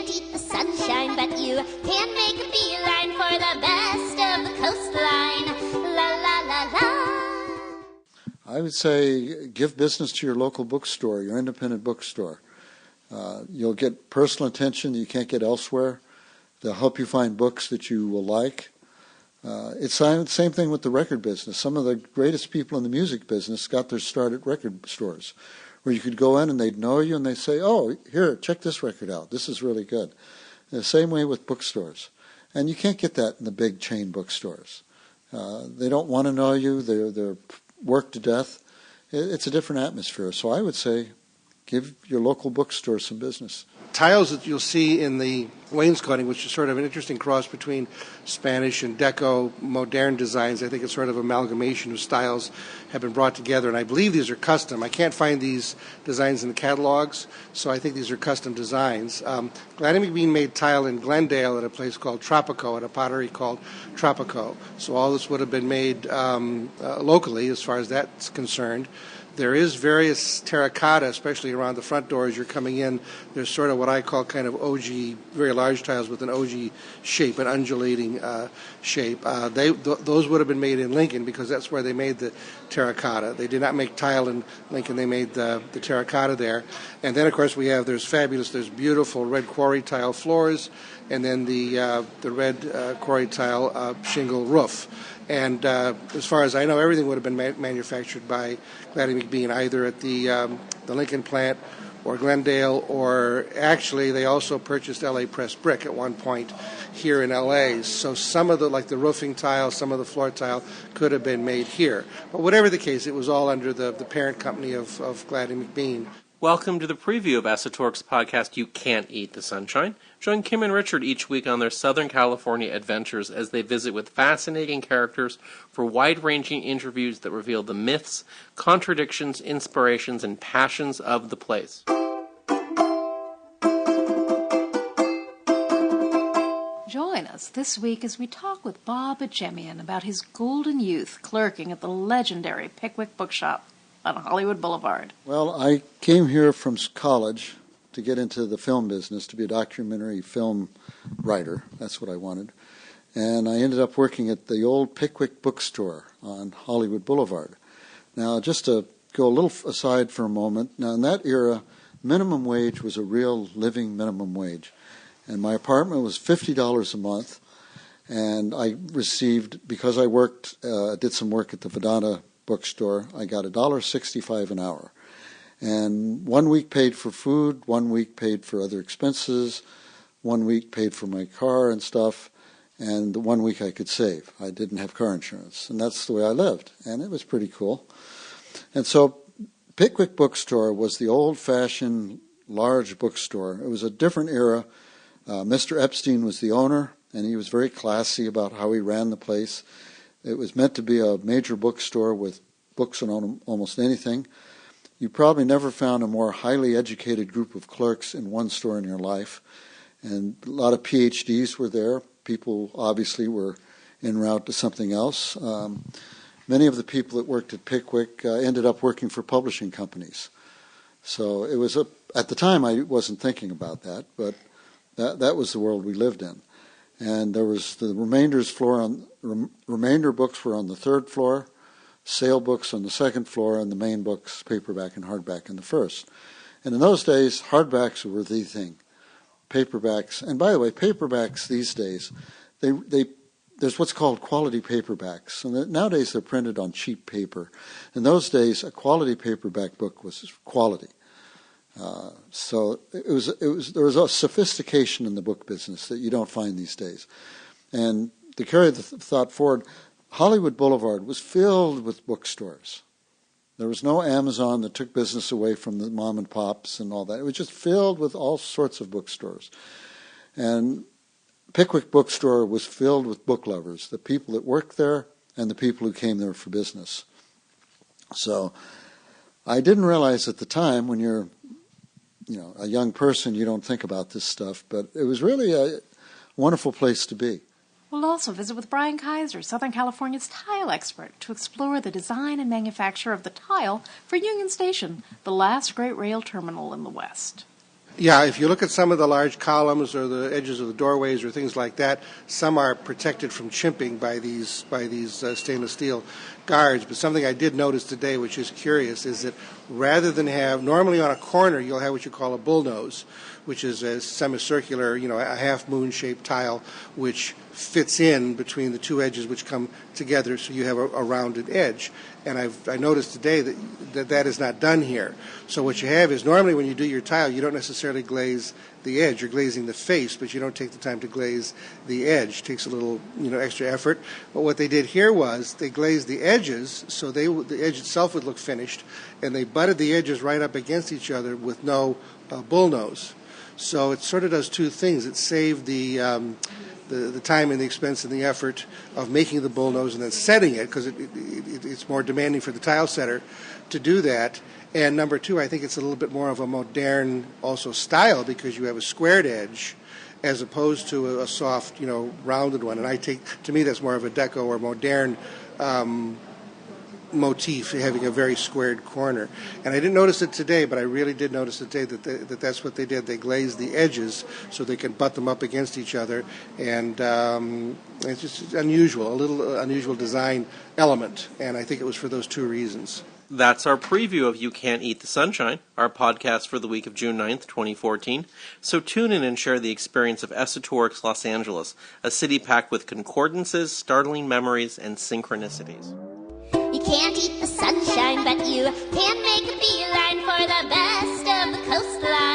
can't eat the sunshine, but you can make a beeline for the best of the coastline. La la la la. I would say give business to your local bookstore, your independent bookstore. You'll get personal attention that you can't get elsewhere. They'll help you find books that you will like. It's the same thing with the record business. Some of the greatest people in the music business got their start at record stores, where you could go in and they'd know you and they'd say, oh, here, check this record out. This is really good. The same way with bookstores. And you can't get that in the big chain bookstores. They don't want to know you. They're worked to death. It's a different atmosphere. So I would say give your local bookstore some business. Tiles that you'll see in the wainscoting, which is sort of an interesting cross between Spanish and Deco modern designs. I think it's sort of amalgamation of styles have been brought together, and I believe these are custom. I can't find these designs in the catalogs, so I think these are custom designs. Gladdy McBean made tile in Glendale at a place called Tropico, at a pottery called Tropico. So all this would have been made locally as far as that's concerned. There is various terracotta, especially around the front door as you're coming in. There's sort of what I call kind of ogee, very large tiles with an ogee shape, an undulating shape. Those would have been made in Lincoln because that's where they made the terracotta. They did not make tile in Lincoln. They made the terracotta there. And then, of course, there's beautiful red quarry tile floors, and then the red quarry tile shingle roof. And as far as I know, everything would have been manufactured by Gladdy McBean, either at the Lincoln plant or Glendale, or actually they also purchased L.A. Press Brick at one point here in L.A. So some of the roofing tile, some of the floor tile could have been made here. But whatever the case, it was all under the parent company of Gladdy McBean. Welcome to the preview of Esotoric's podcast, You Can't Eat the Sunshine. Join Kim and Richard each week on their Southern California adventures as they visit with fascinating characters for wide-ranging interviews that reveal the myths, contradictions, inspirations, and passions of the place. Join us this week as we talk with Bob Adjemian about his golden youth clerking at the legendary Pickwick Bookshop on Hollywood Boulevard. Well, I came here from college to get into the film business, to be a documentary film writer. That's what I wanted. And I ended up working at the old Pickwick Bookstore on Hollywood Boulevard. Now, just to go a little aside for a moment, now in that era, minimum wage was a real living minimum wage. And my apartment was $50 a month. And I received, because I did some work at the Vedanta bookstore, I got $1.65 an hour. And 1 week paid for food, 1 week paid for other expenses, 1 week paid for my car and stuff, and the 1 week I could save. I didn't have car insurance, and that's the way I lived, and it was pretty cool. And so Pickwick Bookstore was the old-fashioned large bookstore. It was a different era. Mr. Epstein was the owner, and he was very classy about how he ran the place. It was meant to be a major bookstore with books on almost anything. You probably never found a more highly educated group of clerks in one store in your life. And a lot of PhDs were there. People obviously were en route to something else. Many of the people that worked at Pickwick ended up working for publishing companies. So it was at the time I wasn't thinking about that, but that was the world we lived in. And there was the remainder books were on the third floor, sale books on the second floor, and the main books, paperback and hardback, on the first. And in those days, hardbacks were the thing. Paperbacks, and by the way, paperbacks these days, there's what's called quality paperbacks, and nowadays they're printed on cheap paper. In those days, a quality paperback book was quality. So there was a sophistication in the book business that you don't find these days. And to carry the thought forward, Hollywood Boulevard was filled with bookstores. There was no Amazon that took business away from the mom and pops and all that. It was just filled with all sorts of bookstores. And Pickwick Bookstore was filled with book lovers, the people that worked there and the people who came there for business. So I didn't realize at the time, when you're a young person, you don't think about this stuff, but it was really a wonderful place to be. We'll also visit with Brian Kaiser, Southern California's tile expert, to explore the design and manufacture of the tile for Union Station, the last great rail terminal in the West. Yeah, if you look at some of the large columns or the edges of the doorways or things like that, some are protected from chimping by these stainless steel guards. But something I did notice today, which is curious, is that rather than have, normally on a corner you'll have what you call a bullnose, which is a semicircular, a half-moon shaped tile which fits in between the two edges which come together, so you have a rounded edge. And I noticed today that is not done here. So what you have is, normally when you do your tile, you don't necessarily glaze the edge. You're glazing the face, but you don't take the time to glaze the edge. It takes a little, extra effort. But what they did here was they glazed the edges, so the edge itself would look finished, and they butted the edges right up against each other with no bullnose. So it sort of does two things. It saved the time and the expense and the effort of making the bullnose and then setting it, because it's more demanding for the tile setter to do that. And number two, I think it's a little bit more of a modern also style, because you have a squared edge as opposed to a soft, rounded one. And to me, that's more of a deco or modern motif, having a very squared corner. And I didn't notice it today, but I really did notice today that that's what they did. They glazed the edges so they can butt them up against each other, and it's just unusual, a little unusual design element, and I think it was for those two reasons. That's our preview of You Can't Eat the Sunshine, our podcast for the week of June 9th, 2014. So tune in and share the experience of Esotourix Los Angeles, a city packed with concordances, startling memories, and synchronicities. You can't eat the sunshine, but you can make a beeline for the best of the coastline.